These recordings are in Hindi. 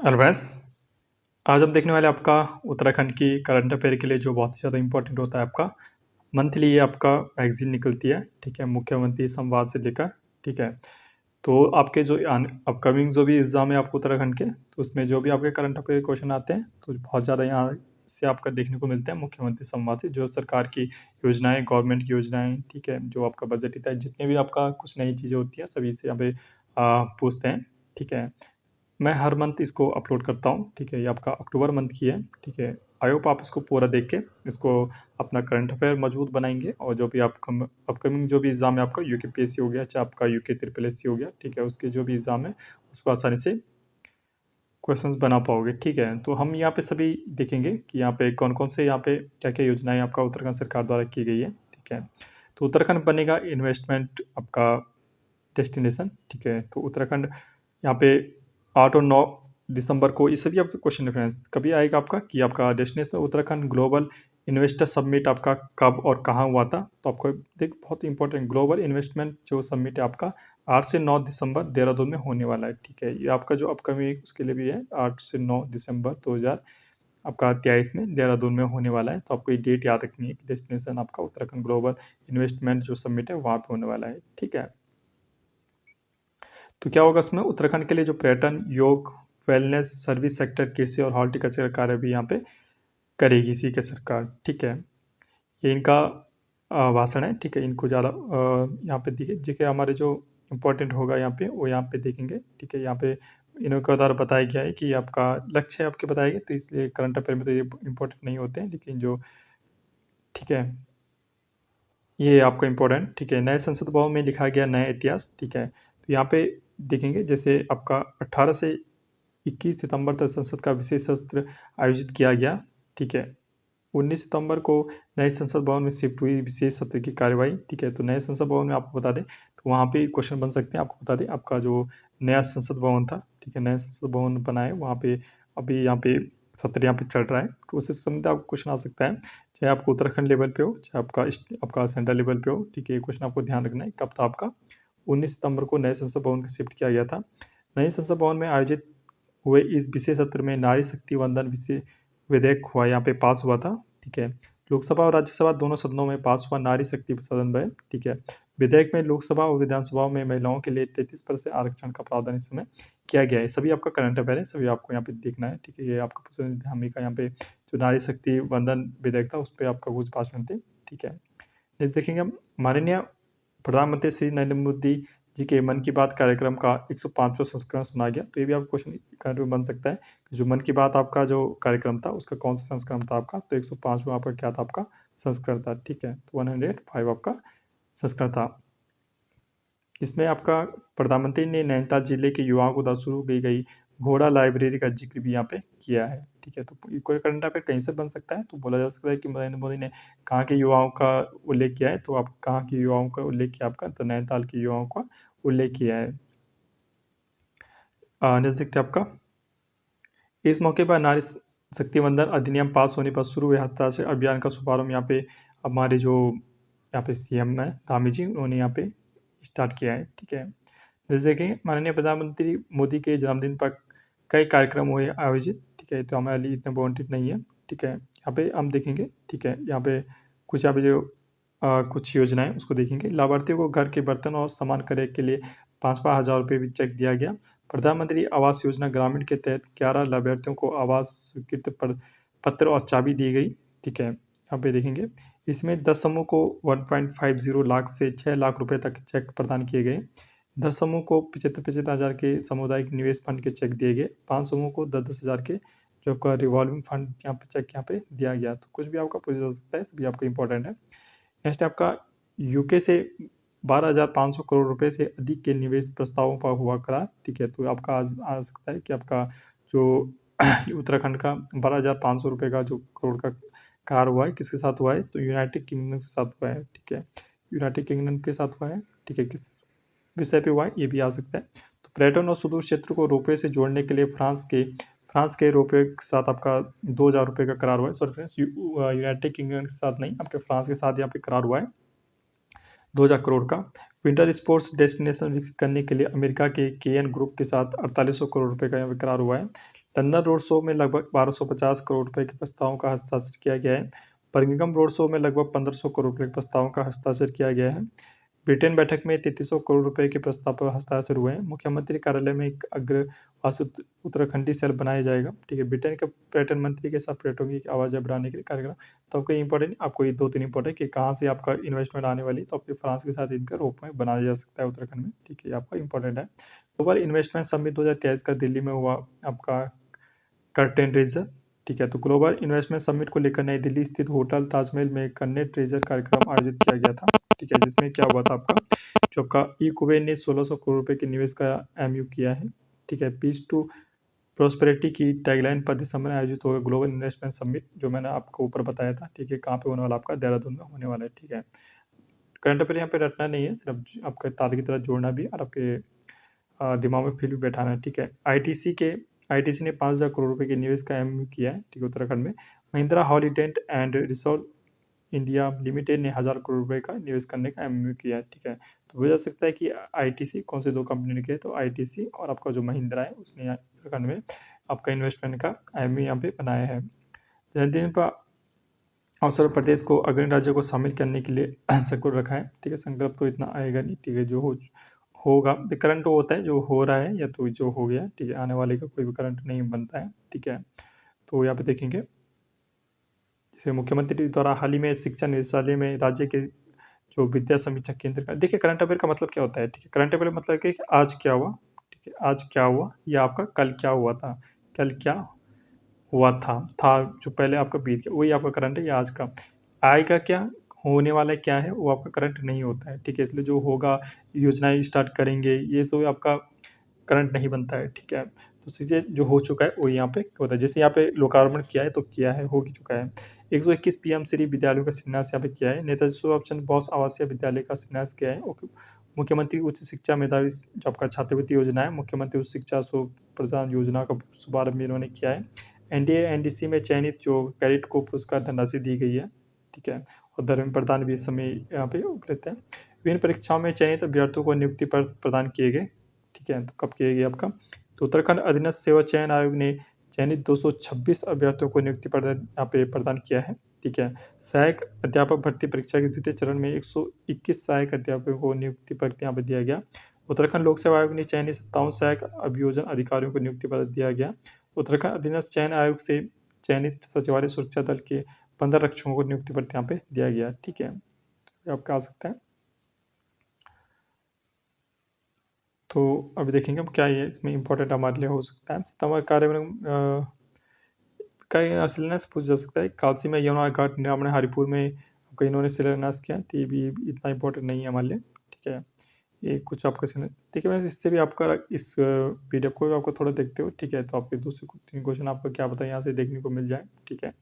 Hello friends. आज हम देखने वाले आपका उत्तराखंड की करंट अफेयर के लिए जो बहुत ही ज़्यादा इंपॉर्टेंट होता है आपका मंथली ये आपका मैगजीन निकलती है। ठीक है, मुख्यमंत्री संवाद से लेकर। ठीक है, तो आपके जो अपकमिंग जो भी एग्जाम है आपको उत्तराखंड के, तो उसमें जो भी आपके करंट अफेयर क्वेश्चन आते हैं तो बहुत ज़्यादा यहाँ से आपका देखने को मिलते हैं मुख्यमंत्री संवाद से, जो सरकार की योजनाएं, गवर्नमेंट की योजनाएं, ठीक है, जो आपका बजट होता है, जितने भी आपका कुछ नई चीज़ें होती हैं सभी से यहाँ पे पूछते हैं। ठीक है, मैं हर मंथ इसको अपलोड करता हूँ। ठीक है, ये आपका अक्टूबर मंथ की है। ठीक है, आई होप आप इसको पूरा देख के इसको अपना करंट अफेयर मजबूत बनाएंगे, और जो भी आपका अपकमिंग जो भी एग्ज़ाम है आपका यूकेपीएससी हो गया, चाहे आपका यूके ट्रिपल एससी हो गया, ठीक है, उसके जो भी एग्ज़ाम है उसको आसानी से क्वेश्चंस बना पाओगे। ठीक है, तो हम यहाँ पे सभी देखेंगे कि यहाँ पे कौन कौन से, यहाँ पे क्या क्या योजनाएं आपका उत्तराखंड सरकार द्वारा की गई है। ठीक है, तो उत्तराखंड बनेगा इन्वेस्टमेंट आपका डेस्टिनेशन। ठीक है, तो उत्तराखंड यहाँ पे 8 और 9 दिसंबर को, ये सभी आपके क्वेश्चन रेफरेंस कभी आएगा आपका कि आपका destination Uttarakhand global investor summit आपका कब और कहाँ हुआ था। तो आपको देख बहुत इंपॉर्टेंट, ग्लोबल इन्वेस्टमेंट जो समिट है आपका 8 से 9 दिसंबर देहरादून में होने वाला है। ठीक है, ये आपका जो अपकमिंग उसके लिए भी है 8 से 9 दिसंबर 2000 आपका 23 में देहरादून में होने वाला है। तो आपको ये डेट याद रखनी है कि डेस्टिनेशन आपका उत्तराखंड ग्लोबल इन्वेस्टमेंट जो समिट है वहाँ पे होने वाला है। ठीक है, तो क्या होगा इसमें उत्तराखंड के लिए जो पर्यटन, योग, वेलनेस, सर्विस सेक्टर, कृषि और हॉर्टिकल्चर का कार्य भी यहाँ पे करेगी इसी के सरकार। ठीक है, ये इनका भाषण है। ठीक है, इनको ज़्यादा यहाँ पे देखिए हमारे जो इम्पोर्टेंट होगा यहाँ पे वो यहाँ पे देखेंगे। ठीक है, यहाँ पे इनके द्वारा बताया गया है कि आपका लक्ष्य है आपके बताए गए, तो इसलिए करंट अफेयर में तो ये इम्पोर्टेंट नहीं होते हैं, लेकिन जो ठीक है ये आपका इम्पोर्टेंट। ठीक है, नए संसद भवन में लिखा गया नया इतिहास। ठीक है, तो यहाँ पे देखेंगे जैसे आपका 18 से 21 सितंबर तक संसद का विशेष सत्र आयोजित किया गया। ठीक है, 19 सितंबर को नए संसद भवन में शिफ्ट हुई विशेष सत्र की कार्यवाही। ठीक है, तो नए संसद भवन में आपको बता दें तो वहाँ पे क्वेश्चन बन सकते हैं। आपको बता दें आपका जो नया संसद भवन था, ठीक है, नया संसद भवन बना है वहाँ पे, अभी यहाँ पे सत्र यहाँ पे चल रहा है, तो उससे संबंधित आपको क्वेश्चन आ सकता है, चाहे आपको उत्तराखंड लेवल पे हो, चाहे आपका सेंट्रल लेवल पे हो। ठीक है, ये क्वेश्चन आपको ध्यान रखना है। कब था आपका 19 सितंबर को नए संसद भवन को शिफ्ट किया गया था। नए संसद भवन में आयोजित हुए इस विशेष सत्र में नारी शक्ति वंदन विषय विधेयक हुआ, यहाँ पे पास हुआ था। ठीक है, लोकसभा और राज्यसभा दोनों सदनों में पास हुआ नारी शक्ति सदन में। ठीक है, विधेयक में लोकसभा और विधानसभा में महिलाओं के लिए 33% आरक्षण का प्रावधान इस समय किया गया है। सभी आपका करंट अफेयर है, सभी आपको यहाँ पे देखना है। ठीक है, ये आपका पसंदीदा का यहाँ पे जो नारी शक्ति वंदन विधेयक था उस पर आपका कुछ भाषण थे। ठीक है, नेक्स्ट देखेंगे हम, माननीय प्रधानमंत्री श्री नरेंद्र मोदी जी के मन की बात कार्यक्रम का 105वां संस्करण सुना गया। तो ये भी आपका क्वेश्चन करंट में बन सकता है कि जो मन की बात आपका जो कार्यक्रम था उसका कौन सा संस्करण था आपका, तो 105वां आपका क्या था आपका संस्करण था। ठीक है, तो 105 आपका संस्करण था। इसमें आपका प्रधानमंत्री ने नैनीताल जिले के युवाओं को द्वारा शुरू की गई घोड़ा लाइब्रेरी का जिक्र भी यहाँ पे किया है। ठीक है, तो कोई करंट अफेयर कहीं से बन सकता है, तो बोला जा सकता है कि नरेंद्र मोदी ने कहाँ के युवाओं का उल्लेख किया है, तो आप कहाँ के युवाओं का उल्लेख किया आपका, तो नैनीताल के युवाओं का उल्लेख किया है। नेक्स्ट देखते हैं आपका, इस मौके पर नारी शक्ति वंदन अधिनियम पास होने पर शुरू हुए हस्ताक्षर अभियान का शुभारंभ यहाँ पे हमारे जो यहाँ पे सीएम है धामी जी, उन्होंने यहाँ पे स्टार्ट किया है। ठीक है, जैसे कि माननीय प्रधानमंत्री मोदी के जन्मदिन पर कई कार्यक्रम हुए आयोजित। ठीक है, तो हमारे लिए इतना इम्पोर्टेंट नहीं है। ठीक है, यहाँ पे हम देखेंगे। ठीक है, यहाँ पे कुछ यहाँ पे जो कुछ योजनाएं उसको देखेंगे। लाभार्थियों को घर के बर्तन और सामान खरीद के लिए 5,000 हजार रुपये भी चेक दिया गया। प्रधानमंत्री आवास योजना ग्रामीण के तहत 11 लाभार्थियों को आवास स्वीकृत पत्र और चाबी दी गई। ठीक है, यहाँ पे देखेंगे इसमें 10 समूह को 1.50 लाख से 6 लाख रुपए तक चेक प्रदान किए गए। 10 समूह को 75 हज़ार के सामुदायिक निवेश फंड के चेक दिए गए। 5 समूह को 10 हज़ार के जो आपका रिवॉल्विंग फंड यहाँ पे चेक यहाँ पे दिया गया। तो कुछ भी आपका पूछ सकता है, सभी आपका इंपॉर्टेंट है। नेक्स्ट आपका यूके से 12,500 करोड़ रुपए से अधिक के निवेश प्रस्तावों पर हुआ करार। ठीक है, तो आपका आ सकता है कि आपका जो उत्तराखंड का 12,500 रुपये का जो करोड़ का करार हुआ है, किसके साथ हुआ है, तो यूनाइटेड किंगडम के साथ हुआ है। ठीक है, यूनाइटेड किंगडम के साथ हुआ है। ठीक है, किस विषय पे हुआ है ये भी आ सकता है। तो पर्यटन और सुदूर क्षेत्र को रोपवे से जोड़ने के लिए फ्रांस के रोपवे के साथ आपका 2,000 रुपये का करार हुआ है। सॉरी फ्रेंड्स, यूनाइटेड किंगडम के साथ नहीं, आपके फ्रांस के साथ यहाँ पे करार हुआ है 2,000 करोड़ का। विंटर स्पोर्ट्स डेस्टिनेशन विकसित करने के लिए अमेरिका के केएन ग्रुप के साथ 4800 करोड़ रुपए का यहाँ पे करार हुआ है। लंदन रोड शो में लगभग 1250 करोड़ रुपए के प्रस्तावों का हस्ताक्षर किया गया है। बर्मिंघम रोड शो में लगभग 1500 करोड़ रुपए के प्रस्तावों का हस्ताक्षर किया गया है। ब्रिटेन बैठक में 3300 करोड़ रुपए के प्रस्ताव पर हस्ताक्षर हुए हैं। मुख्यमंत्री कार्यालय में एक अग्रवास उत्तराखंडी सेल बनाया जाएगा। ठीक है, ब्रिटेन के पर्यटन मंत्री के साथ पर्यटकों की आवाजाही बढ़ाने के लिए कार्यक्रम। तो आपको इंपॉर्टेंट, आपको ये 2-3 इंपॉर्टेंट कि कहाँ से आपका इन्वेस्टमेंट आने वाली है, तो आपके फ्रांस के साथ इनका रोप में बनाया जा सकता है उत्तराखंड में। ठीक है, ये आपका इंपॉर्टेंट है। ग्लोबल इन्वेस्टमेंट समिट 2023 का दिल्ली में हुआ आपका कर्टेन रेजर। ठीक है, तो ग्लोबल इन्वेस्टमेंट समिट को लेकर नई दिल्ली स्थित होटल ताजमहल में कर्टेन रेजर कार्यक्रम आयोजित किया गया था। ठीक है, जिसमें क्या हुआ था आपका, जो आपका इकोवेन ने 1600 करोड़ रुपए के निवेश का एमयू किया है। ठीक है, पीस टू प्रोस्पेरिटी की टैगलाइन पर दिसंबर में आयोजित होगा ग्लोबल इन्वेस्टमेंट समिट, जो मैंने आपको ऊपर बताया था। ठीक है, कहाँ पे होने वाला आपका, देहरादून में होने वाला है। ठीक है, करंट अफेयर यहाँ पे रटना नहीं है, सिर्फ आपके तार की तरह जोड़ना भी और आपके दिमाग में फिर भी बैठाना है। ठीक है, आईटीसी ने 5000 करोड़ रुपए के निवेश का एमयू किया है। ठीक है, उत्तराखंड में Mahindra holidays and resort India limited ने 1000 करोड़ रुपए का निवेश करने का एमयू किया है। ठीक है, तो बोला जा सकता है कि आईटीसी कौन से दो कंपनी ने किया, तो आईटीसी और आपका जो महिंद्रा है उसने उत्तराखंड में आपका इन्वेस्टमेंट का एमयू यहाँ पे बनाया है। जन्मदिन पर अवसर प्रदेश को अग्रणी राज्यों को शामिल करने के लिए संकल्प रखा है। ठीक है, संकल्प तो इतना आएगा नहीं। ठीक है, जो होगा करंट वो होता है जो हो रहा है या तो जो हो गया। ठीक है, आने वाले का कोई भी करंट नहीं बनता है। ठीक है, तो यहाँ पे देखेंगे जैसे मुख्यमंत्री द्वारा हाल ही में शिक्षा निदेशालय में राज्य के जो विद्या समीक्षा केंद्र का, देखिए करंट अफेयर का मतलब क्या होता है। ठीक है, करंट अफेयर मतलब कि आज क्या हुआ। ठीक है, आज क्या हुआ या आपका कल क्या हुआ था, कल क्या हुआ था जो पहले आपका बीत गया, वही आपका करंट है। या आज का आएगा क्या, होने वाला क्या है, वो आपका करंट नहीं होता है। ठीक है, इसलिए जो होगा, योजनाएं स्टार्ट करेंगे, ये सब आपका करंट नहीं बनता है। ठीक है, तो चीज़ें जो हो चुका है वो यहाँ पे होता है। जैसे यहाँ पे लोकार्पण किया है तो किया है, हो चुका है। 121 पीएम श्री विद्यालयों का शिलान्यास यहाँ पे किया है। नेताजी सुभाष चंद्र बोस आवासीय विद्यालय का शिलान्यास किया है। ओके, मुख्यमंत्री उच्च शिक्षा मेधावी जो आपका छात्रवृत्ति योजना है, मुख्यमंत्री उच्च शिक्षा प्रदान योजना का शुभारंभ इन्होंने किया है। एनडीए एनडीसी में चयनित जो कैडेट को पुरस्कार धनराशि दी गई है। ठीक है, और धर्म प्रदान भी इस समय यहाँ पे उपलब्ध है। विभिन्न परीक्षाओं में चयनित अभ्यर्थियों को नियुक्ति पर प्रदान किए गए। ठीक है, तो कब किए गए आपका, तो उत्तराखंड अधीनस्थ सेवा चयन आयोग ने चयनित 226 अभ्यर्थियों को नियुक्ति प्रदान यहाँ पे प्रदान किया है। ठीक है, सहायक अध्यापक भर्ती परीक्षा के द्वितीय चरण में 121 सहायक अध्यापकों को नियुक्ति पत्र यहाँ पे दिया गया। उत्तराखंड लोक सेवा आयोग ने चयनित 57 सहायक अभियोजन अधिकारियों को नियुक्ति पत्र दिया गया। उत्तराखंड अधीनस्थ चयन आयोग से चयनित सचिवालय सुरक्षा दल के 15 रक्षकों को नियुक्ति पत्र यहाँ पे दिया गया। ठीक है, तो आपका आ सकता है। तो अभी देखेंगे हम क्या ये इसमें इम्पोर्टेंट हमारे लिए हो सकता है। सितंबर कार्यक्रम का शिलान्यास पूछा जा सकता है। कालसी में यमुना घाट निर्माण हरिपुर में आपका इन्होंने शिलान्यास किया, तो ये भी इतना इम्पोर्टेंट नहीं है हमारे लिए। ठीक है, ये कुछ आपका देखिए, मैं इससे भी आपका इस पीडीएफ को भी आपको थोड़ा देखते हो। ठीक है, तो आपके दूसरे 3 क्वेश्चन आपको क्या पता है यहाँ से देखने को मिल जाए। ठीक है,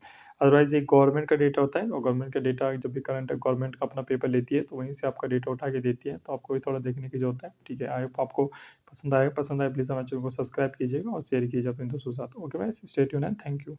अदरवाइज ये गवर्नमेंट का डेटा होता है, और गवर्नमेंट का डेटा जब भी करंट गवर्नमेंट का अपना पेपर लेती है तो वहीं से आपका डेटा उठा के देती है, तो आपको भी थोड़ा देखने की जरूरत है। ठीक है, आई होप आपको पसंद आए प्लीज़ हमारे चैनल को सब्सक्राइब कीजिएगा और शेयर कीजिए अपने दोस्तों के साथ। Okay, bye, stay tuned and thank you.